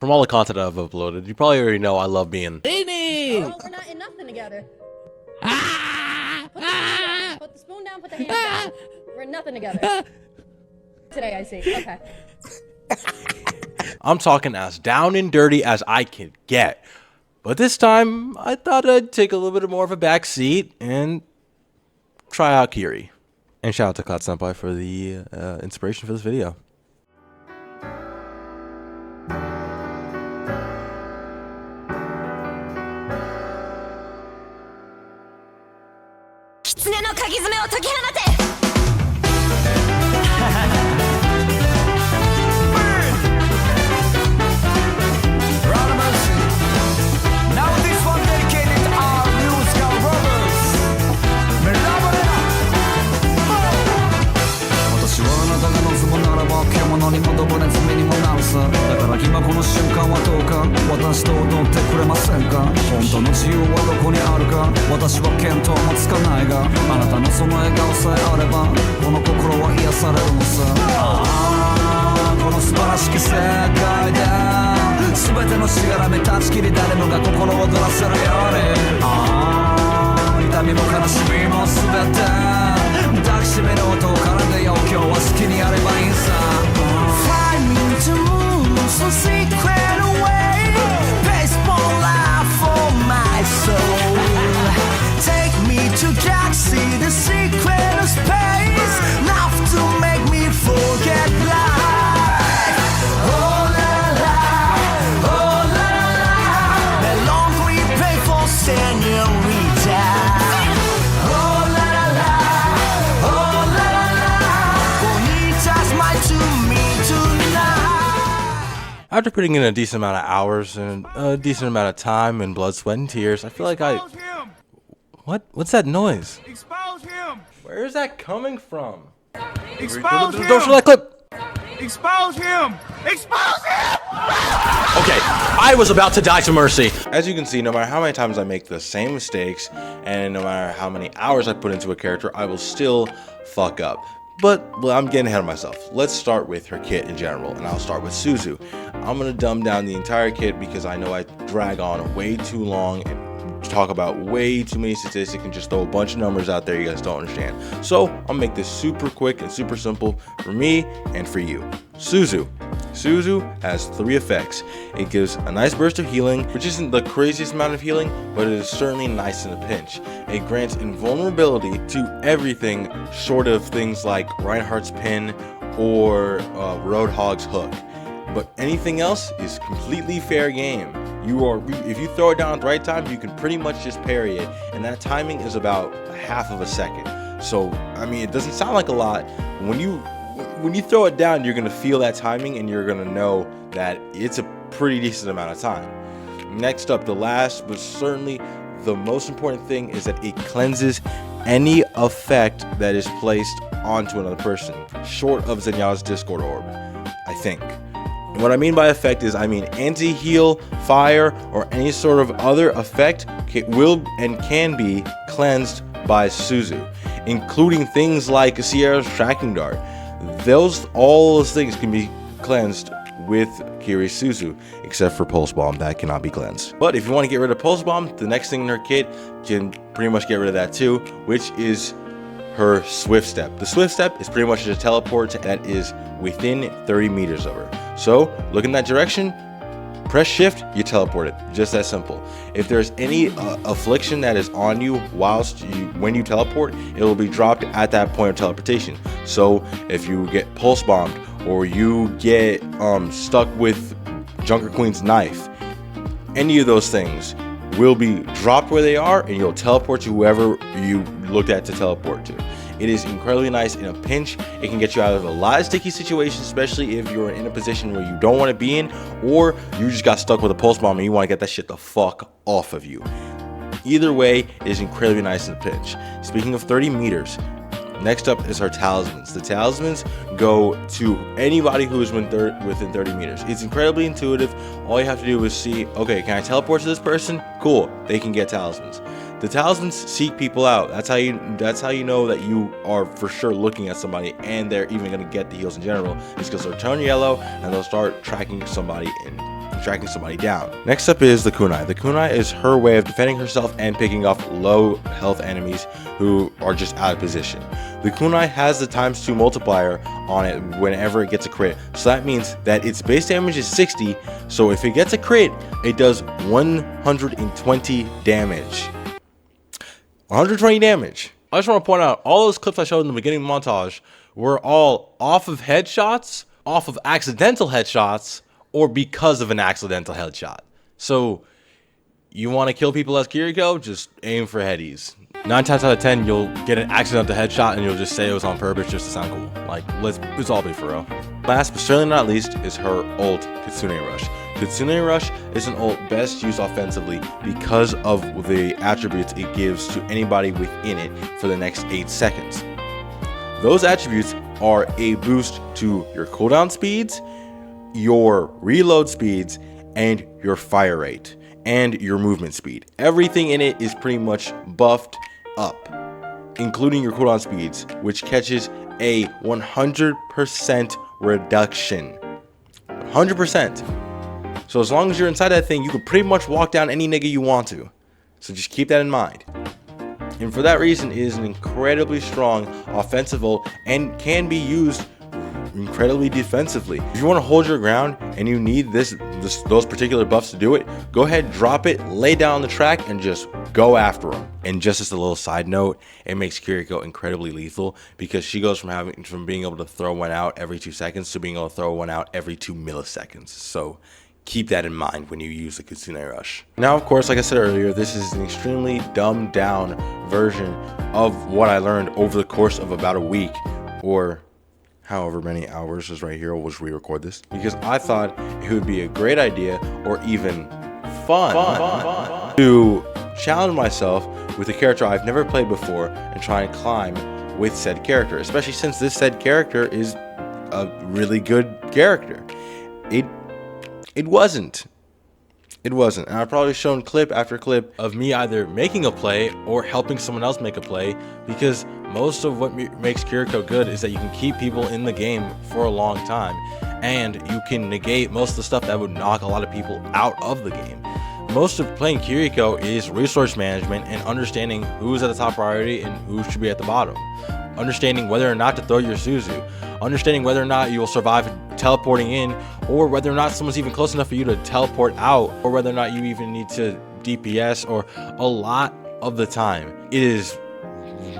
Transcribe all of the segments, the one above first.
From all the content I've uploaded, you probably already know I love being Oh, we're not in nothing together. Put the spoon down, put the hand down. We're in nothing together. Today, I see. Okay. I'm talking as down and dirty as I can get. But this time, I thought I'd take a little bit more of a back seat and try out Kiri. And shout out to Cloud Senpai for the inspiration for this video. After putting in a decent amount of hours and a decent amount of time and blood, sweat, and tears, I feel like What's that noise? Expose him! Where is that coming from? Expose him! Don't show that clip! Expose him! Expose him! Okay, I was about to die to mercy. As you can see, no matter how many times I make the same mistakes, and no matter how many hours I put into a character, I will still fuck up. But well, I'm getting ahead of myself. Let's start with her kit in general, and I'll start with Suzu. I'm gonna dumb down the entire kit because I know I drag on way too long and talk about way too many statistics and just throw a bunch of numbers out there you guys don't understand. So I'll make this super quick and super simple for me and for you. Suzu. Suzu has 3 effects. It gives a nice burst of healing, which isn't the craziest amount of healing, but it is certainly nice in a pinch. It grants invulnerability to everything short of things like Reinhardt's pin or Roadhog's hook. But anything else is completely fair game. If you throw it down at the right time, you can pretty much just parry it, and that timing is about half of a second. So, I mean, it doesn't sound like a lot. When you throw it down, you're gonna feel that timing, and you're gonna know that it's a pretty decent amount of time. Next up, the last but certainly the most important thing is that it cleanses any effect that is placed onto another person, short of Zenyatta's Discord Orb, I think. And what I mean by effect is I mean anti-heal, fire, or any sort of other effect will and can be cleansed by Suzu, including things like Sierra's tracking dart. All those things can be cleansed with Kiri's Suzu, except for Pulse Bomb, that cannot be cleansed. But if you want to get rid of Pulse Bomb, the next thing in her kit can pretty much get rid of that too, which is her Swift Step. The Swift Step is pretty much just a teleport that is within 30 meters of her. So look in that direction, press shift, you teleport it. Just that simple. If there's any affliction that is on you when you teleport, it will be dropped at that point of teleportation. So if you get pulse bombed or you get stuck with Junker Queen's knife, any of those things will be dropped where they are, and you'll teleport to whoever you looked at to teleport to. It is incredibly nice in a pinch. It can get you out of a lot of sticky situations, especially if you're in a position where you don't want to be in, or you just got stuck with a pulse bomb and you want to get that shit the fuck off of you. Either way, it is incredibly nice in a pinch. Speaking of 30 meters, next up is her talismans. The talismans go to anybody who is within 30 meters. It's incredibly intuitive. All you have to do is see, okay, can I teleport to this person? Cool, they can get talismans. The talismans seek people out. That's how you know that you are for sure looking at somebody and they're even going to get the heals in general. It's because they'll turn yellow and they'll start tracking somebody in. tracking somebody down. Next up is the kunai. The kunai is her way of defending herself and picking off low health enemies who are just out of position. The kunai has the ×2 multiplier on it whenever it gets a crit, so that means that its base damage is 60, so if it gets a crit, it does 120 damage. 120 damage. I just want to point out, all those clips I showed in the beginning montage were all off of headshots, off of accidental headshots, or because of an accidental headshot. So, you want to kill people as Kiriko? Just aim for headies. 9 times out of 10, you'll get an accidental headshot and you'll just say it was on purpose just to sound cool. Like, let's all be for real. Last but certainly not least is her ult, Kitsune Rush. Kitsune Rush is an ult best used offensively because of the attributes it gives to anybody within it for the next 8 seconds. Those attributes are a boost to your cooldown speeds, your reload speeds, and your fire rate, and your movement speed. Everything in it is pretty much buffed up, including your cooldown speeds, which catches a 100% reduction. 100%. So as long as you're inside that thing, you can pretty much walk down any nigga you want to. So just keep that in mind. And for that reason, it is an incredibly strong offensive ult and can be used incredibly defensively. If you want to hold your ground and you need those particular buffs to do it, go ahead, drop it, lay down on the track, and just go after them. And just as a little side note, it makes Kiriko incredibly lethal because she goes from being able to throw one out every 2 seconds to being able to throw one out every 2 milliseconds. So keep that in mind when you use the Kitsune Rush. Now, of course, like I said earlier, this is an extremely dumbed down version of what I learned over the course of about a week, or however many hours is right here. We'll just re-record this because I thought it would be a great idea or even fun to challenge myself with a character I've never played before and try and climb with said character, especially since this said character is a really good character. It wasn't. And I've probably shown clip after clip of me either making a play or helping someone else make a play, because most of what makes Kiriko good is that you can keep people in the game for a long time, and you can negate most of the stuff that would knock a lot of people out of the game. Most of playing Kiriko is resource management and understanding who's at the top priority and who should be at the bottom. Understanding whether or not to throw your Suzu. Understanding whether or not you will survive teleporting in, or whether or not someone's even close enough for you to teleport out, or whether or not you even need to DPS, or a lot of the time it is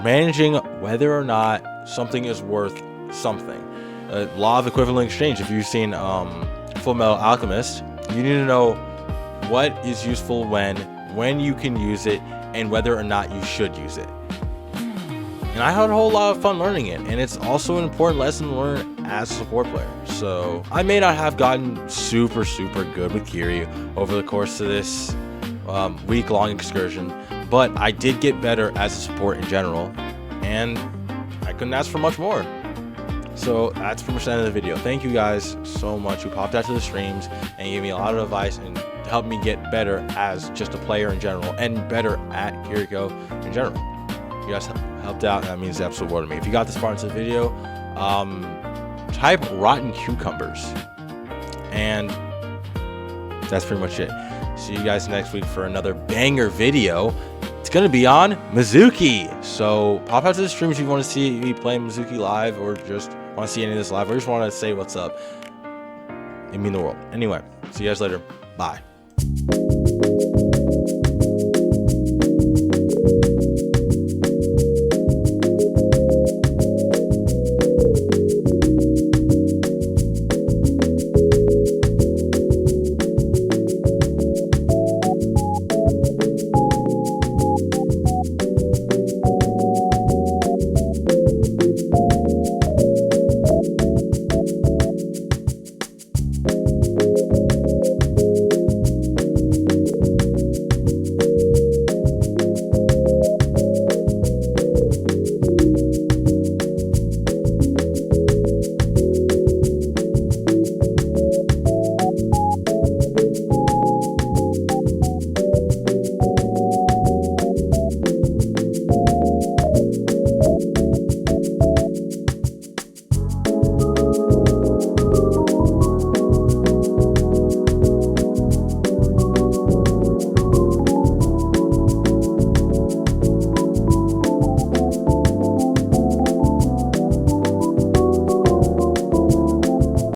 managing whether or not something is worth something. Law of equivalent exchange. If you've seen Full Metal Alchemist, you need to know what is useful when you can use it, and whether or not you should use it. And I had a whole lot of fun learning it, and it's also an important lesson to learn as a support player. So I may not have gotten super good with Kiri over the course of this week-long excursion, but I did get better as a support in general, and I couldn't ask for much more. So that's pretty much the end of the video. Thank you guys so much who popped out to the streams and gave me a lot of advice and helped me get better as just a player in general, and better at Kiriko in general. You guys helped out, and that means the absolute world to me. If you got this far into the video, type rotten cucumbers, and that's pretty much it. See you guys next week for another banger video. It's gonna be on Mizuki, so pop out to the stream if you want to see me playing Mizuki live, or just want to see any of this live, or just want to say what's up. It means the world. Anyway, see you guys later. Bye.